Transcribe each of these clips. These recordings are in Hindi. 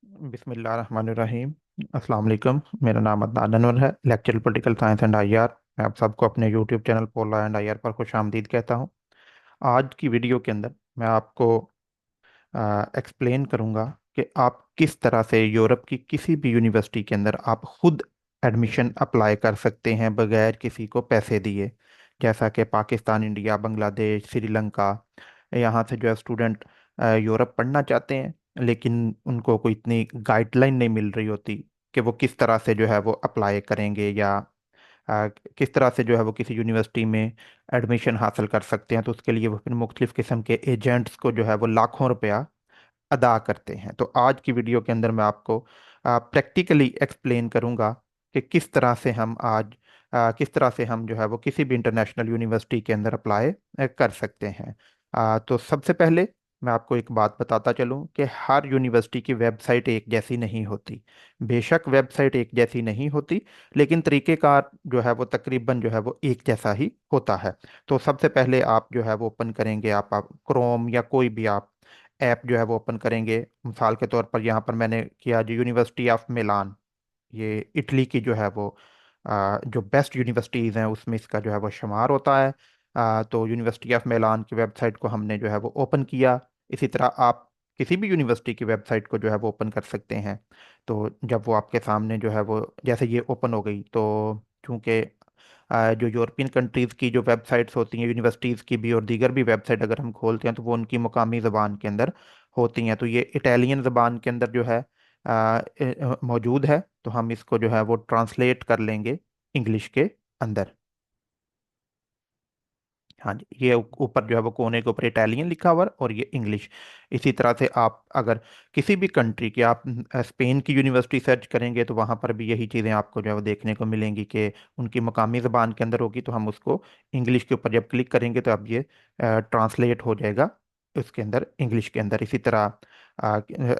बिस्मिल्लाहिर्रहमानिर्रहीम। अस्सलाम वालेकुम। मेरा नाम अदनान अनवर है, lecture political science and IR. मैं आप सबको अपने YouTube channel Pola and IR पर खुश आमदीद कहता हूँ। आज की वीडियो के अंदर मैं आपको एक्सप्लेन करूँगा कि आप किस तरह से यूरोप की किसी भी यूनिवर्सिटी के अंदर आप खुद एडमिशन अप्लाई कर सकते हैं बगैर किसी को पैसे दिए। जैसा कि पाकिस्तान, इंडिया, बांग्लादेश, श्रीलंका, यहाँ से जो है स्टूडेंट यूरोप पढ़ना चाहते हैं, लेकिन उनको कोई इतनी गाइडलाइन नहीं मिल रही होती कि वो किस तरह से जो है वो अप्लाई करेंगे या किस तरह से जो है वो किसी यूनिवर्सिटी में एडमिशन हासिल कर सकते हैं। तो उसके लिए वो फिर मुख्तलिफ किस्म के एजेंट्स को जो है वो लाखों रुपया अदा करते हैं। तो आज की वीडियो के अंदर मैं आपको प्रैक्टिकली एक्सप्लेन करूंगा कि किस तरह से हम आज किस तरह से हम जो है वो किसी भी इंटरनेशनल यूनिवर्सिटी के अंदर अप्लाई कर सकते हैं। तो सबसे पहले मैं आपको एक बात बताता चलूं कि हर यूनिवर्सिटी की वेबसाइट एक जैसी नहीं होती। बेशक वेबसाइट एक जैसी नहीं होती, लेकिन तरीक़ेकार जो है वो तकरीबन जो है वो एक जैसा ही होता है। तो सबसे पहले आप जो है वो ओपन करेंगे, आप क्रोम या कोई भी आप ऐप जो है वो ओपन करेंगे। मिसाल के तौर पर यहाँ पर मैंने किया जो यूनिवर्सिटी ऑफ मिलान, ये इटली की जो है वो जो बेस्ट यूनिवर्सिटीज़ हैं उसमें इसका जो है वो शुमार होता है। तो यूनिवर्सिटी ऑफ मिलान की वेबसाइट को हमने जो है वो ओपन किया। इसी तरह आप किसी भी यूनिवर्सिटी की वेबसाइट को जो है वो ओपन कर सकते हैं। तो जब वो आपके सामने जो है वो जैसे ये ओपन हो गई, तो चूंकि जो यूरोपियन कंट्रीज़ की जो वेबसाइट्स होती हैं यूनिवर्सिटीज़ की भी और दीगर भी वेबसाइट अगर हम खोलते हैं तो वो उनकी मुकामी ज़बान के अंदर होती हैं। तो ये इटालियन ज़बान के अंदर जो है मौजूद है, तो हम इसको जो है वो ट्रांसलेट कर लेंगे इंग्लिश के अंदर। हाँ जी, ये ऊपर जो है वो कोने के ऊपर इटालियन लिखा हुआ है और ये इंग्लिश। इसी तरह से आप अगर किसी भी कंट्री की आप स्पेन की यूनिवर्सिटी सर्च करेंगे तो वहाँ पर भी यही चीज़ें आपको जो है वो देखने को मिलेंगी कि उनकी मकामी ज़बान के अंदर होगी। तो हम उसको इंग्लिश के ऊपर जब क्लिक करेंगे तो अब ये ट्रांसलेट हो जाएगा उसके अंदर, इंग्लिश के अंदर। इसी तरह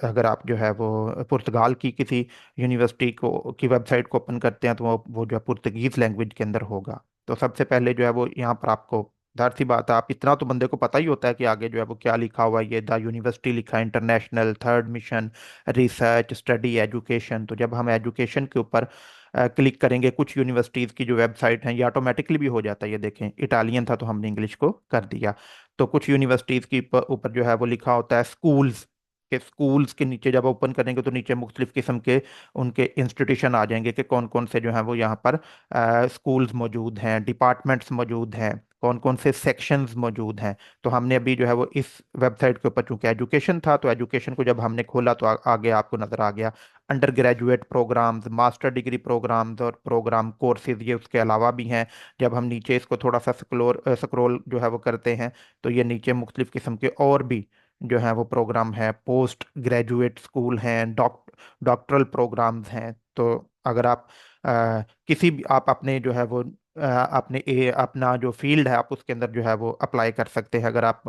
अगर आप जो है वो पुर्तगाल की किसी यूनिवर्सिटी को की वेबसाइट को ओपन करते हैं तो वो जो है पुर्तगीज लैंग्वेज के अंदर होगा। तो सबसे पहले जो है वो यहाँ पर आपको, जाहिर सी बात है, आप इतना तो बंदे को पता ही होता है कि आगे जो है वो क्या लिखा हुआ है। ये द यूनिवर्सिटी लिखा है, international, third mission, research, study, education. तो जब हम एजुकेशन के ऊपर क्लिक करेंगे, कुछ यूनिवर्सिटीज़ की जो वेबसाइट हैं ये ऑटोमेटिकली भी हो जाता है। ये देखें, इटालियन था तो हमने इंग्लिश को कर दिया। तो कुछ यूनिवर्सिटीज़ की ऊपर जो है वो लिखा होता है स्कूल्स, के स्कूल्स के नीचे जब ओपन करेंगे तो नीचे मुख्तलिफ किस्म के उनके इंस्टीट्यूशन आ जाएंगे कि कौन कौन से जो है वो यहाँ पर स्कूल्स मौजूद हैं, डिपार्टमेंट्स मौजूद हैं, कौन कौन से सेक्शंस मौजूद हैं। तो हमने अभी जो है वो इस वेबसाइट के ऊपर, चूंकि एजुकेशन था तो एजुकेशन को जब हमने खोला तो आगे आपको नज़र आ गया under graduate programmes, master degree programmes और प्रोग्राम कोर्सेज, ये उसके अलावा भी हैं। जब हम नीचे इसको थोड़ा सा स्क्रोल जो है वो करते हैं तो ये नीचे मुख्तलिफ किस्म के और भी जो है वो प्रोग्राम है, पोस्ट ग्रेजुएट स्कूल हैं, डॉक्टरल प्रोग्राम्स हैं। तो अगर आप किसी भी आप अपने जो है वो अपना जो फील्ड है आप उसके अंदर जो है वो अप्लाई कर सकते हैं। अगर आप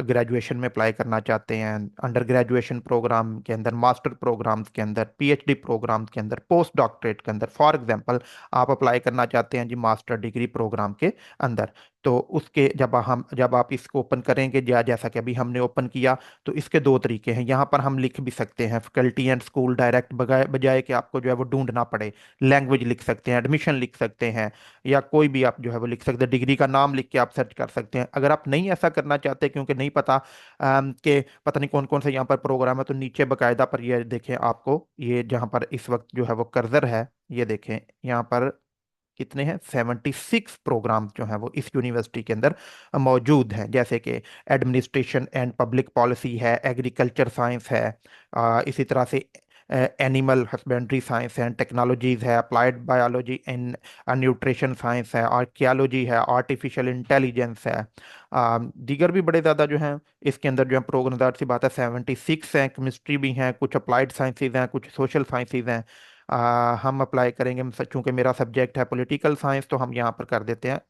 ग्रेजुएशन में अप्लाई करना चाहते हैं, अंडर ग्रेजुएशन प्रोग्राम के अंदर, मास्टर प्रोग्राम्स के अंदर, पीएचडी प्रोग्राम्स के अंदर, पोस्ट डॉक्टरेट के अंदर, फॉर एग्जांपल आप अप्लाई करना चाहते हैं जी मास्टर डिग्री प्रोग्राम के अंदर, तो उसके जब आप इसको ओपन करेंगे, जैसा कि अभी हमने ओपन किया, तो इसके दो तरीके हैं। यहाँ पर हम लिख भी सकते हैं फैकल्टी एंड स्कूल डायरेक्ट, बजाय बजाय कि आपको जो है वो ढूंढना पड़े। लैंग्वेज लिख सकते हैं, एडमिशन लिख सकते हैं, या कोई भी आप जो है वो लिख सकते हैं, डिग्री का नाम लिख के आप सर्च कर सकते हैं। अगर आप नहीं ऐसा करना चाहते क्योंकि नहीं पता कि पता नहीं कौन कौन से यहाँ पर प्रोग्राम है, तो नीचे बकायदा पर ये देखें, आपको ये जहाँ पर इस वक्त जो है वो कर्सर है, ये देखें यहाँ पर कितने हैं, 76 प्रोग्राम जो हैं वो इस यूनिवर्सिटी के अंदर मौजूद हैं। जैसे कि एडमिनिस्ट्रेशन एंड पब्लिक पॉलिसी है, एग्रीकल्चर साइंस है, इसी तरह से एनिमल हस्बेंड्री साइंस है, टेक्नोलॉजीज है, applied biology and nutrition science है, आर्कियोलॉजी है, आर्टिफिशियल इंटेलिजेंस है। दीगर भी बड़े ज़्यादा जो हैं इसके अंदर जो है प्रोग्राम, सी बात है 76 हैं। केमिस्ट्री भी हैं, कुछ अप्लाइड साइंसेज हैं, कुछ सोशल साइंसेज हैं। हम अप्लाई करेंगे, चूंकि मेरा सब्जेक्ट है पॉलिटिकल साइंस, तो हम यहाँ पर कर देते हैं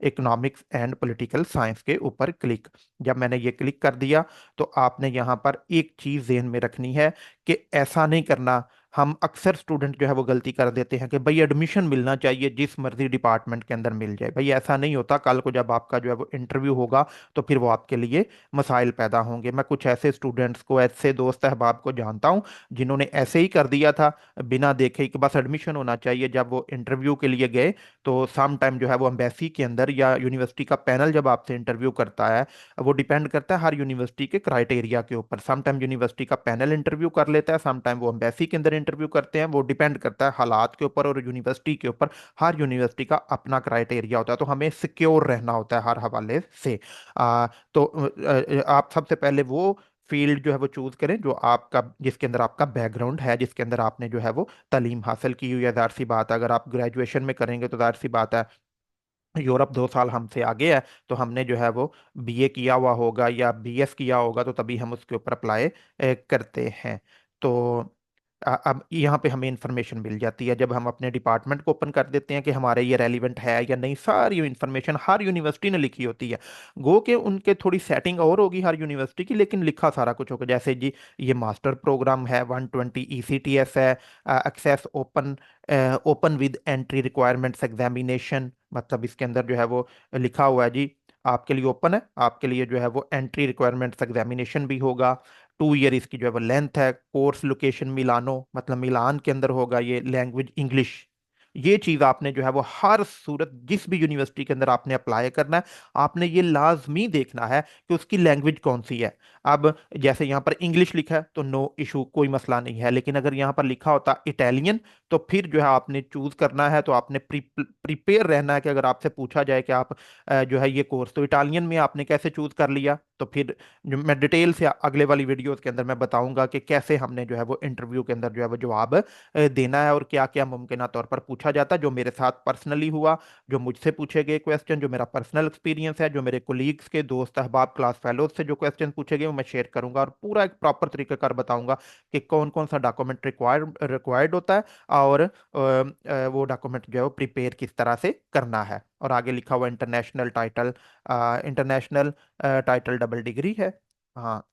इकोनॉमिक्स एंड पॉलिटिकल साइंस के ऊपर क्लिक। जब मैंने ये क्लिक कर दिया तो आपने यहाँ पर एक चीज़ ज़हन में रखनी है कि ऐसा नहीं करना हम अक्सर स्टूडेंट जो है वो गलती कर देते हैं कि भाई एडमिशन मिलना चाहिए जिस मर्जी डिपार्टमेंट के अंदर मिल जाए। भाई ऐसा नहीं होता, कल को जब आपका जो है वो इंटरव्यू होगा तो फिर वो आपके लिए मसाइल पैदा होंगे। मैं कुछ ऐसे स्टूडेंट्स को, ऐसे दोस्त अहबाब को जानता हूँ जिन्होंने ऐसे ही कर दिया था बिना देखे कि बस एडमिशन होना चाहिए। जब वो इंटरव्यू के लिए गए तो सम टाइम जो है वो एम्बेसी के अंदर या यूनिवर्सिटी का पैनल जब आपसे इंटरव्यू करता है, वो डिपेंड करता है हर यूनिवर्सिटी के क्राइटेरिया के ऊपर। सम टाइम यूनिवर्सिटी का पैनल इंटरव्यू कर लेता है, सम टाइम वो एम्बेसी के अंदर इंटरव्यू करते हैं। वो डिपेंड करता है हालात के ऊपर और यूनिवर्सिटी के ऊपर। हर यूनिवर्सिटी का अपना क्राइटेरिया होता है, तो हमें सिक्योर रहना होता है हर हवाले से। आप सबसे पहले वो फील्ड जो है वो चूज करें जो आपका, जिसके अंदर आपका बैकग्राउंड है, जिसके अंदर आपने जो है वो तालीम हासिल की हुई है। जाहिर सी बात है अगर आप ग्रेजुएशन में करेंगे तो जाहिर सी बात है यूरोप 2 साल हमसे आगे है, तो हमने जो है वो बीए किया हुआ होगा या बीएस किया होगा, तो तभी हम उसके ऊपर अप्लाई करते हैं। तो अब यहाँ पे हमें इंफॉर्मेशन मिल जाती है जब हम अपने डिपार्टमेंट को ओपन कर देते हैं कि हमारे ये रेलिवेंट है या नहीं। सारी इंफॉर्मेशन हर यूनिवर्सिटी ने लिखी होती है। गो के उनके थोड़ी सेटिंग और होगी हर यूनिवर्सिटी की, लेकिन लिखा सारा कुछ होगा। जैसे जी ये मास्टर प्रोग्राम है, 120 ECTS है, access open, open with entry requirements examination, मतलब इसके अंदर जो है वो लिखा हुआ है जी आपके लिए ओपन है, आपके लिए जो है वो एंट्री रिक्वायरमेंट्स एग्जामिनेशन भी होगा। 2 ईयर इसकी जो है वो लेंथ है। कोर्स लोकेशन मिलानो, मतलब मिलान के अंदर होगा। ये लैंग्वेज इंग्लिश। ये चीज आपने जो है वो हर सूरत जिस भी यूनिवर्सिटी के अंदर आपने अप्लाई करना है, आपने ये लाजमी देखना है कि उसकी लैंग्वेज कौन सी है। अब जैसे यहाँ पर इंग्लिश लिखा है तो नो इशू, कोई मसला नहीं है। लेकिन अगर यहाँ पर लिखा होता इटालियन, तो फिर जो है आपने चूज करना है, तो आपने प्रिपेयर रहना है कि अगर आपसे पूछा जाए कि आप जो है ये कोर्स तो इटालियन में आपने कैसे चूज कर लिया, तो फिर जो मैं डिटेल से अगले वाली वीडियोस के अंदर मैं बताऊंगा कि कैसे हमने जो है वो इंटरव्यू के अंदर जो है वो जवाब देना है और क्या क्या मुमकिन तौर पर पूछा जाता है। जो मेरे साथ पर्सनली हुआ, जो मुझसे पूछे गए क्वेश्चन, जो मेरा पर्सनल एक्सपीरियंस है, जो मेरे कोलीग्स के दोस्त अहबाब क्लास फेलोज से जो क्वेश्चन पूछे गए वो मैं शेयर करूंगा और पूरा एक प्रॉपर तरीके कर बताऊंगा कि कौन कौन सा डॉक्यूमेंट रिक्वायर्ड होता है और वो डॉक्यूमेंट जो है वो प्रिपेयर किस तरह से करना है। और आगे लिखा हुआ international title, international title double degree है। हाँ,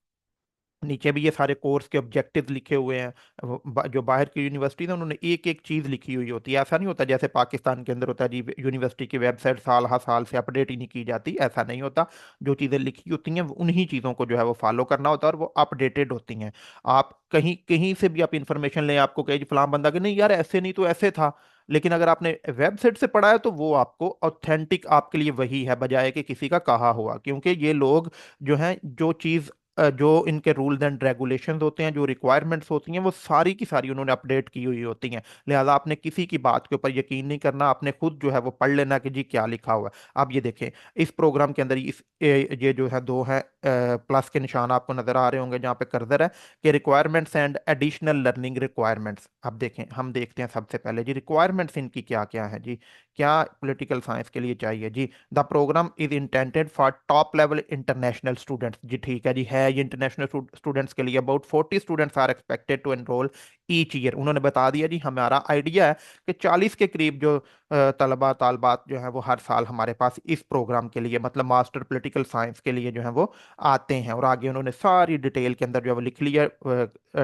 नीचे भी ये सारे कोर्स के ऑब्जेक्टिव्स लिखे हुए हैं। जो बाहर की यूनिवर्सिटी है उन्होंने एक एक चीज लिखी हुई होती है। ऐसा नहीं होता जैसे पाकिस्तान के अंदर होता है जी यूनिवर्सिटी की वेबसाइट साल हर साल से अपडेट ही नहीं की जाती, ऐसा नहीं होता। जो चीजें लिखी होती हैं उन्हीं चीजों को जो है वो फॉलो करना होता है और वो अपडेटेड होती हैं। आप कहीं कहीं से भी आप इंफॉर्मेशन लें, आपको कहे जी फलां बंदा कि नहीं यार ऐसे नहीं तो ऐसे था, लेकिन अगर आपने वेबसाइट से पढ़ा है तो वो आपको ऑथेंटिक आपके लिए वही है, बजाय कि किसी का कहा हुआ। क्योंकि ये लोग जो हैं जो चीज जो इनके रूल्स एंड रेगुलेशंस होते हैं, जो रिक्वायरमेंट्स होती हैं, वो सारी की सारी उन्होंने अपडेट की हुई होती हैं। लिहाजा आपने किसी की बात के ऊपर यकीन नहीं करना, आपने खुद जो है वो पढ़ लेना कि जी क्या लिखा हुआ है। आप ये देखें इस प्रोग्राम के अंदर ये जो है दो है प्लस के निशान आपको नजर आ रहे होंगे जहाँ पे कर्सर है कि requirements and additional learning requirements. अब देखें, हम देखते हैं सबसे पहले जी रिक्वायरमेंट्स इनकी क्या क्या है जी, क्या पॉलिटिकल साइंस के लिए चाहिए जी। The programme is intended for top level international students. जी ठीक है जी, है ये इंटरनेशनल स्टूडेंट्स के लिए। About 40 students are expected to enrol each year. उन्होंने बता दिया जी, हमारा आइडिया है कि 40 के करीब जो तलबा तालबात जो है वो हर साल हमारे पास इस प्रोग्राम के लिए, मतलब मास्टर पॉलिटिकल साइंस के लिए जो है वो आते हैं। और आगे उन्होंने सारी डिटेल के अंदर जो है वो लिख लिया।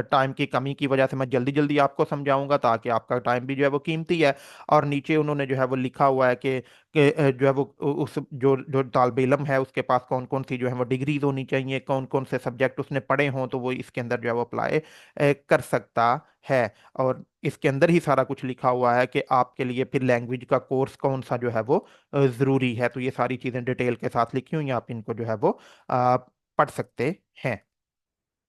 टाइम की कमी की वजह से मैं जल्दी जल्दी आपको समझाऊंगा ताकि आपका टाइम भी जो है वो कीमती है। और नीचे उन्होंने जो है वो लिखा हुआ है कि जो है वो उस जो जो तालिब इल्म है उसके पास कौन कौन सी जो है वो डिग्रीज होनी चाहिए, कौन कौन से सब्जेक्ट उसने पढ़े हों, तो वो इसके अंदर जो है वो अप्लाई कर सकता है। और इसके अंदर ही सारा कुछ लिखा हुआ है कि आपके लिए फिर लैंग्वेज का कोर्स कौन सा जो है वो ज़रूरी है। तो ये सारी चीज़ें डिटेल के साथ लिखी हुई हैं, आप इनको जो है वो पढ़ सकते हैं।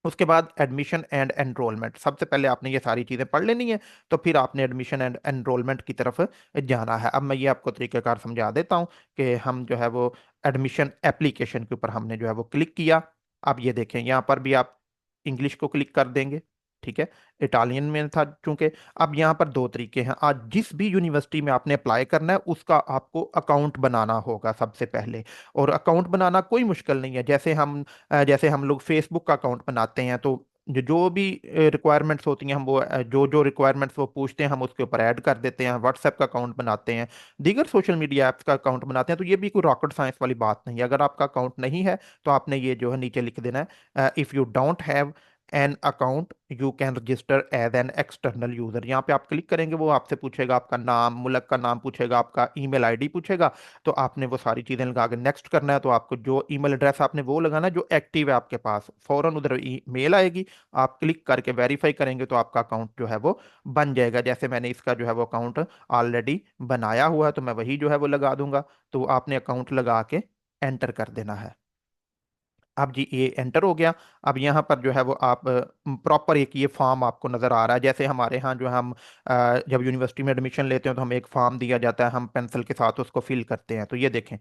उसके बाद एडमिशन एंड एनरोलमेंट, सबसे पहले आपने ये सारी चीज़ें पढ़ लेनी है, तो फिर आपने एडमिशन एंड एनरोलमेंट की तरफ जाना है। अब मैं ये आपको तरीक़ाकार समझा देता हूँ कि हम जो है वो एडमिशन एप्लीकेशन के ऊपर हमने जो है वो क्लिक किया। अब ये देखें यहाँ पर भी आप इंग्लिश को क्लिक कर देंगे, ठीक है। इटालियन में था चूंकि। अब यहाँ पर दो तरीके हैं, आज जिस भी यूनिवर्सिटी में आपने अप्लाई करना है उसका आपको अकाउंट बनाना होगा सबसे पहले। और अकाउंट बनाना कोई मुश्किल नहीं है। जैसे हम लोग फेसबुक का अकाउंट बनाते हैं, तो जो जो भी रिक्वायरमेंट्स होती हैं हम वो जो जो रिक्वायरमेंट्स वो पूछते हैं हम उसके ऊपर ऐड कर देते हैं। व्हाट्सएप का अकाउंट बनाते हैं, दीगर सोशल मीडिया ऐप्स का अकाउंट बनाते हैं। तो ये भी कोई रॉकेट साइंस वाली बात नहीं है। अगर आपका अकाउंट नहीं है तो आपने ये जो है नीचे लिख देना है, if you don't have an account you can register as an external user. यहाँ पे आप क्लिक करेंगे, वो आपसे पूछेगा आपका नाम, मुल्क का नाम पूछेगा, आपका ईमेल आईडी पूछेगा। तो आपने वो सारी चीजें लगा के नेक्स्ट करना है। तो आपको जो ईमेल एड्रेस आपने वो लगाना, जो एक्टिव है आपके पास, फौरन उधर ईमेल आएगी। आप क्लिक करके वेरीफाई करेंगे तो आपका अकाउंट जो है वो बन जाएगा। जैसे मैंने इसका जो है वो अकाउंट ऑलरेडी बनाया हुआ है, तो मैं वही जो है वो लगा दूंगा। तो आपने अकाउंट लगा के एंटर कर देना है। अब जी ये एंटर हो गया। अब यहाँ पर जो है वो आप प्रॉपर एक ये फॉर्म आपको नज़र आ रहा है। जैसे हमारे यहाँ जो हम जब यूनिवर्सिटी में एडमिशन लेते हैं तो हमें एक फॉर्म दिया जाता है, हम पेंसिल के साथ उसको फिल करते हैं। तो ये देखें,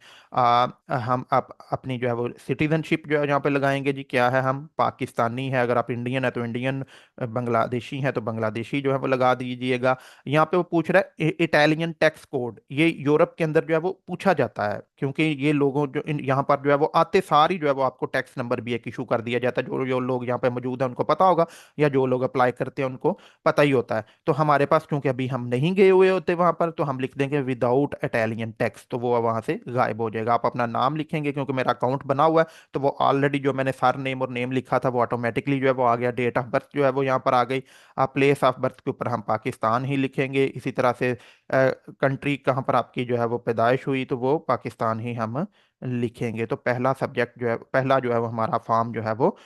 हम अपनी जो है वो सिटीजनशिप जो है यहाँ पे लगाएंगे जी, क्या है, हम पाकिस्तानी है। अगर आप इंडियन है तो इंडियन, बांग्लादेशी है तो बांग्लादेशी जो है वो लगा दीजिएगा। यहाँ पे वो पूछ रहा है इटालियन टैक्स कोड, ये यूरोप के अंदर जो है वो पूछा जाता है, क्योंकि ये लोगों जो यहाँ पर जो है वो आते सारी जो है वो आपको टैक्स नंबर भी एक इशू कर दिया जाता है। जो जो लोग यहाँ पे मौजूद हैं उनको पता होगा, या जो लोग अप्लाई करते हैं उनको पता ही होता है। तो हमारे पास क्योंकि अभी हम नहीं गए हुए होते वहां पर, तो हम लिख देंगे विदाउट इटालियन टैक्स, तो वो वहां से गायब हो जाएगा। आप अपना नाम लिखेंगे, क्योंकि मेरा अकाउंट बना हुआ है तो वो ऑलरेडी जो मैंने सर नेम और नेम लिखा था वो ऑटोमेटिकली जो है वो आ गया। डेट ऑफ बर्थ जो है वो यहाँ पर आ गई। आप प्लेस ऑफ बर्थ के ऊपर हम पाकिस्तान ही लिखेंगे। इसी तरह से कंट्री कहाँ पर आपकी जो है वो पैदाइश हुई, तो वो पाकिस्तान ही हम लिखेंगे। तो पहला सब्जेक्ट जो है, पहला जो है वो हमारा फॉर्म जो है वो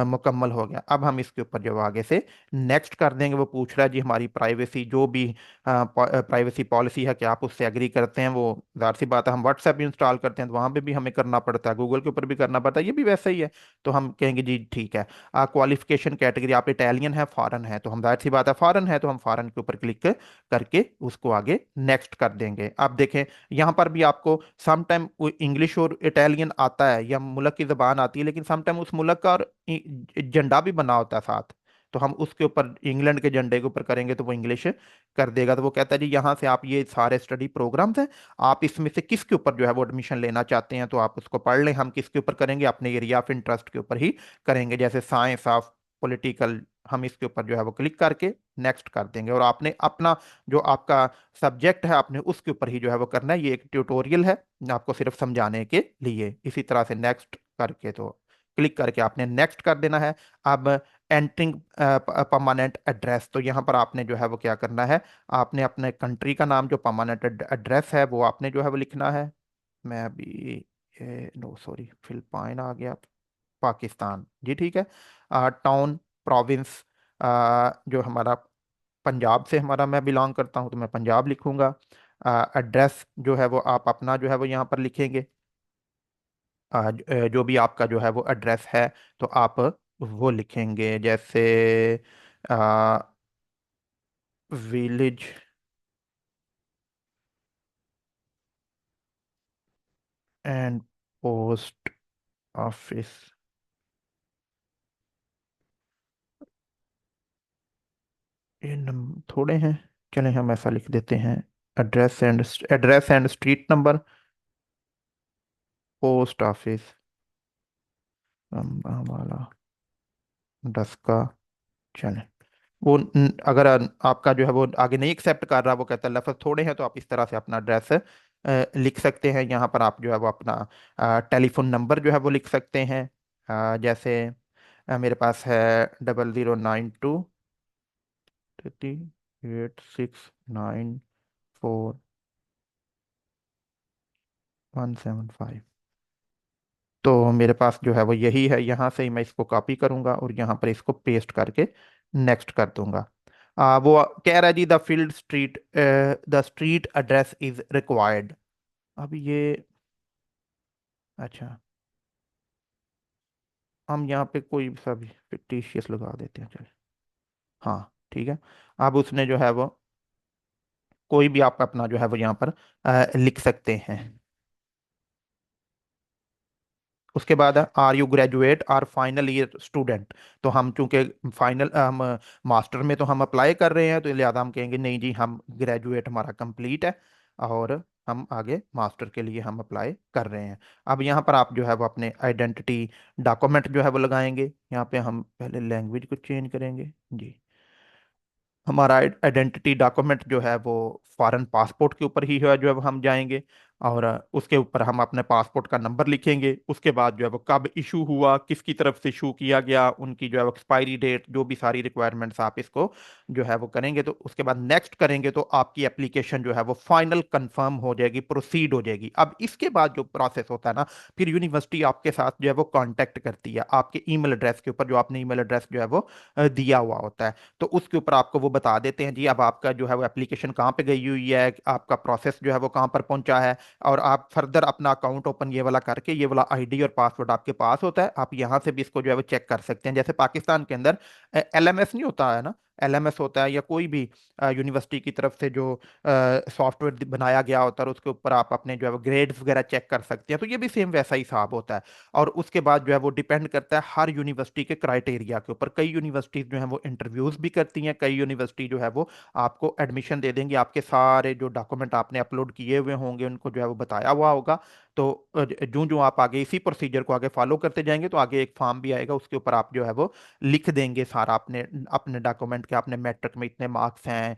मुकम्मल हो गया। अब हम इसके ऊपर जो आगे से नेक्स्ट कर देंगे। वो पूछ रहा है जी हमारी प्राइवेसी, जो भी प्राइवेसी पॉलिसी है, क्या आप उससे एग्री करते हैं। वो जाहिर सी बात है, हम व्हाट्सएप भी इंस्टॉल करते हैं तो वहाँ पे भी हमें करना पड़ता है, गूगल के ऊपर भी करना पड़ता है, ये भी वैसा ही है। तो हम कहेंगे जी ठीक है। क्वालिफिकेशन कैटेगरी, आप इटालियन है फॉरेन है, तो हम जाहिर सी बात है फॉरेन है, तो हम फॉरेन के ऊपर क्लिक करके उसको आगे नेक्स्ट कर देंगे। आप देखें यहाँ पर भी आपको सम टाइम इंग्लिश और इटालियन आता है या मुल्क की जबान आती है, लेकिन सम टाइम उस मुल्क का और झंडा भी बना होता है साथ। तो हम उसके ऊपर इंग्लैंड के झंडे के ऊपर करेंगे तो वो इंग्लिश कर देगा। तो वो कहता है जी यहाँ से आप, ये सारे स्टडी प्रोग्राम्स हैं, आप इसमें से किसके ऊपर जो है वो एडमिशन लेना चाहते हैं तो आप उसको पढ़ लें। हम किसके ऊपर करेंगे, अपने एरिया ऑफ इंटरेस्ट के ऊपर ही करेंगे, जैसे साइंस ऑफ पॉलिटिकल। हम इसके ऊपर जो है वो क्लिक करके नेक्स्ट कर देंगे। और आपने अपना जो आपका सब्जेक्ट है आपने उसके ऊपर ही जो है वो करना है। ये एक ट्यूटोरियल है आपको सिर्फ समझाने के लिए। इसी तरह से नेक्स्ट करके, तो क्लिक करके आपने नेक्स्ट कर देना है। अब एंटरिंग परमानेंट एड्रेस, तो यहाँ पर आपने जो है वो क्या करना है, आपने अपने कंट्री का नाम जो परमानेंट एड्रेस है वो आपने जो है वो लिखना है। मैं अभी, नो सॉरी, फिलिपाइन आ गया, पाकिस्तान जी ठीक है। टाउन, प्रोविंस, जो हमारा पंजाब से हमारा, मैं बिलोंग करता हूँ तो मैं पंजाब लिखूंगा। एड्रेस जो है वो आप अपना जो है वो यहाँ पर लिखेंगे। जो भी आपका जो है वो एड्रेस है तो आप वो लिखेंगे, जैसे विलेज एंड पोस्ट ऑफिस थोड़े हैं, चलें हम ऐसा लिख देते हैं। Address and street number, post office वाला डस्का। चलें, वो अगर आपका जो है वो आगे नहीं एक्सेप्ट कर रहा, वो कहता है लफ्ज़ थोड़े हैं, तो आप इस तरह से अपना एड्रेस लिख सकते हैं। यहाँ पर आप जो है वो अपना टेलीफोन नंबर जो है वो लिख सकते हैं। जैसे मेरे पास है 0092 38694175। तो मेरे पास जो है वो यही है। यहाँ से ही मैं इसको कॉपी करूंगा और यहाँ पर इसको पेस्ट करके नेक्स्ट कर दूंगा। वो कह रहा है जी the street address is required. अब ये, अच्छा, हम यहाँ पे कोई सा भी फिक्टिशियस लगा देते हैं, चलिए। हाँ ठीक है। अब उसने जो है वो कोई भी आप अपना जो है वो यहाँ पर लिख सकते हैं। उसके बाद आर यू ग्रेजुएट और फाइनल ईयर स्टूडेंट। तो हम चूंकि फाइनल हम मास्टर में तो हम अप्लाई कर रहे हैं, तो लिहाजा हम कहेंगे नहीं जी, हम ग्रेजुएट हमारा कंप्लीट है और हम आगे मास्टर के लिए हम अप्लाई कर रहे हैं। अब यहाँ पर आप जो है वो अपने आइडेंटिटी डॉक्यूमेंट जो है वो लगाएंगे। यहाँ पे हम पहले लैंग्वेज को चेंज करेंगे जी। हमारा आइडेंटिटी डॉक्यूमेंट जो है वो फॉरेन पासपोर्ट के ऊपर ही है जो अब हम जाएंगे। और उसके ऊपर हम अपने पासपोर्ट का नंबर लिखेंगे। उसके बाद जो है वो कब इशू हुआ, किसकी तरफ से इशू किया गया, उनकी जो है वो एक्सपायरी डेट, जो भी सारी रिक्वायरमेंट्स आप इसको जो है वो करेंगे, तो उसके बाद नेक्स्ट करेंगे तो आपकी एप्लीकेशन जो है वो फाइनल कंफर्म हो जाएगी, प्रोसीड हो जाएगी। अब इसके बाद जो प्रोसेस होता है ना, फिर यूनिवर्सिटी आपके साथ जो है वो कांटेक्ट करती है आपके ईमेल एड्रेस के ऊपर, जो आपने ईमेल एड्रेस जो है वो दिया हुआ होता है। तो उसके ऊपर आपको वो बता देते हैं जी अब आपका जो है वो एप्लीकेशन कहाँ पे गई हुई है, आपका प्रोसेस जो है वो कहाँ पर पहुंचा है, और आप फर्दर अपना अकाउंट ओपन ये वाला करके, ये वाला आईडी और पासवर्ड आपके पास होता है, आप यहाँ से भी इसको जो है वो चेक कर सकते हैं। जैसे पाकिस्तान के अंदर एलएमएस नहीं होता है ना, एलएमएस होता है, या कोई भी यूनिवर्सिटी की तरफ से जो सॉफ्टवेयर बनाया गया होता है, और उसके ऊपर आप अपने जो है वो ग्रेड्स वगैरह चेक कर सकते हैं। तो ये भी सेम वैसा ही हिसाब होता है। और उसके बाद जो है वो डिपेंड करता है हर यूनिवर्सिटी के क्राइटेरिया के ऊपर। कई यूनिवर्सिटीज जो है वो इंटरव्यूज भी करती हैं, कई यूनिवर्सिटी जो है वो आपको एडमिशन दे देंगे, आपके सारे जो डॉक्यूमेंट आपने अपलोड किए हुए होंगे उनको जो है वो बताया हुआ होगा। तो जो जो आप आगे इसी प्रोसीजर को आगे फॉलो करते जाएंगे, तो आगे एक फॉर्म भी आएगा, उसके ऊपर आप जो है वो लिख देंगे सारा अपने अपने डॉक्यूमेंट के, आपने मैट्रिक में इतने मार्क्स हैं,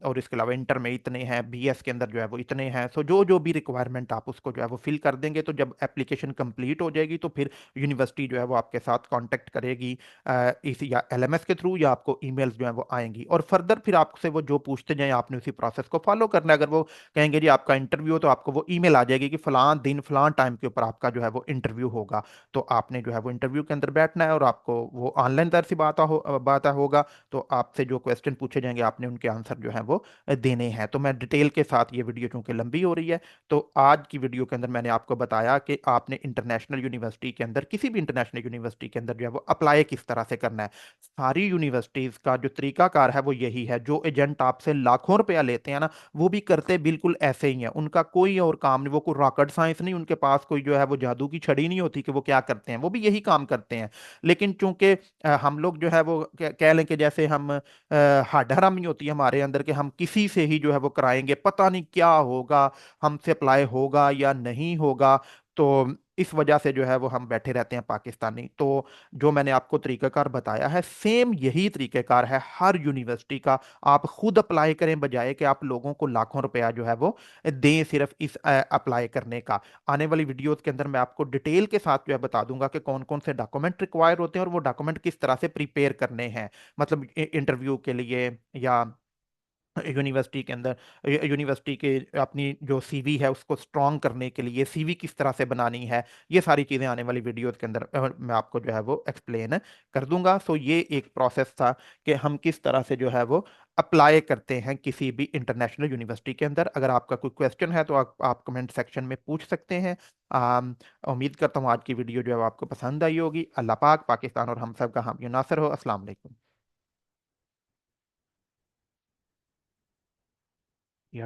और इसके अलावा इंटर में इतने हैं, बीएस के अंदर जो है वो इतने हैं। सो जो जो भी रिक्वायरमेंट आप उसको जो है वो फिल कर देंगे, तो जब एप्लीकेशन कंप्लीट हो जाएगी तो फिर यूनिवर्सिटी जो है वो आपके साथ कांटेक्ट करेगी, इस या एलएमएस के थ्रू, या आपको ईमेल्स जो है वो आएंगी, और फर्दर फिर आपसे वो जो पूछते जाएं आपने उसी प्रोसेस को फॉलो करना है। अगर वो कहेंगे जी आपका इंटरव्यू हो, तो आपको वो ईमेल आ जाएगी कि फलां दिन फलां टाइम के ऊपर आपका जो है वो इंटरव्यू होगा। तो आपने जो है वो इंटरव्यू के अंदर बैठना है, और आपको वो ऑनलाइन तरह सी बात होगा। तो आपसे जो क्वेश्चन पूछे जाएंगे आपने उनके आंसर जो है वो देने हैं। तो मैं डिटेल के साथ, ये वीडियो चूंकि लंबी हो रही है, तो आज की वीडियो के अंदर मैंने आपको बताया कि आपने इंटरनेशनल यूनिवर्सिटी के अंदर, किसी भी इंटरनेशनल यूनिवर्सिटी के अंदर जो है वो अप्लाई किस तरह से करना है। सारी यूनिवर्सिटीज का जो तरीकाकार है वो यही है। जो एजेंट आपसे लाखों रुपया लेते हैं ना, वो भी करते बिल्कुल ऐसे ही है। उनका कोई और काम नहीं, वो कोई रॉकेट साइंस नहीं, उनके पास कोई जो है वो जादू की छड़ी नहीं होती कि वो क्या करते हैं, वो भी यही काम करते हैं। लेकिन चूंकि हम लोग जो है वो कह लें कि जैसे हम हड हरामी होती है हमारे अंदर, के हम किसी से ही जो है वो कराएंगे, पता नहीं क्या होगा, हमसे अप्लाई होगा या नहीं होगा। तो इस वजह से जो है वो हम बैठे रहते हैं पाकिस्तानी। तो जो मैंने आपको तरीकाकार बताया है, सेम यही तरीकाकार है हर यूनिवर्सिटी का। आप खुद अप्लाई करें, बजाय कि आप लोगों को लाखों रुपया जो है वो दें सिर्फ इस अप्लाई करने का। आने वाली वीडियोस के अंदर मैं आपको डिटेल के साथ जो है बता दूंगा कि कौन कौन से डॉक्यूमेंट रिक्वायर होते हैं, और वो डॉक्यूमेंट किस तरह से प्रिपेयर करने हैं, मतलब इंटरव्यू के लिए, या यूनिवर्सिटी के अंदर, यूनिवर्सिटी के अपनी जो सीवी है उसको स्ट्रॉन्ग करने के लिए सीवी किस तरह से बनानी है। ये सारी चीज़ें आने वाली वीडियोस के अंदर मैं आपको जो है वो एक्सप्लेन कर दूंगा। सो ये एक प्रोसेस था कि हम किस तरह से जो है वो अप्लाई करते हैं किसी भी इंटरनेशनल यूनिवर्सिटी के अंदर। अगर आपका कोई क्वेश्चन है तो आप कमेंट सेक्शन में पूछ सकते हैं। आम, उम्मीद करता हूँ आज की वीडियो जो है वो आपको पसंद आई होगी। अल्लाह पाक पाकिस्तान और हम सब का हामी नासर हो। अस्सलाम वालेकुम।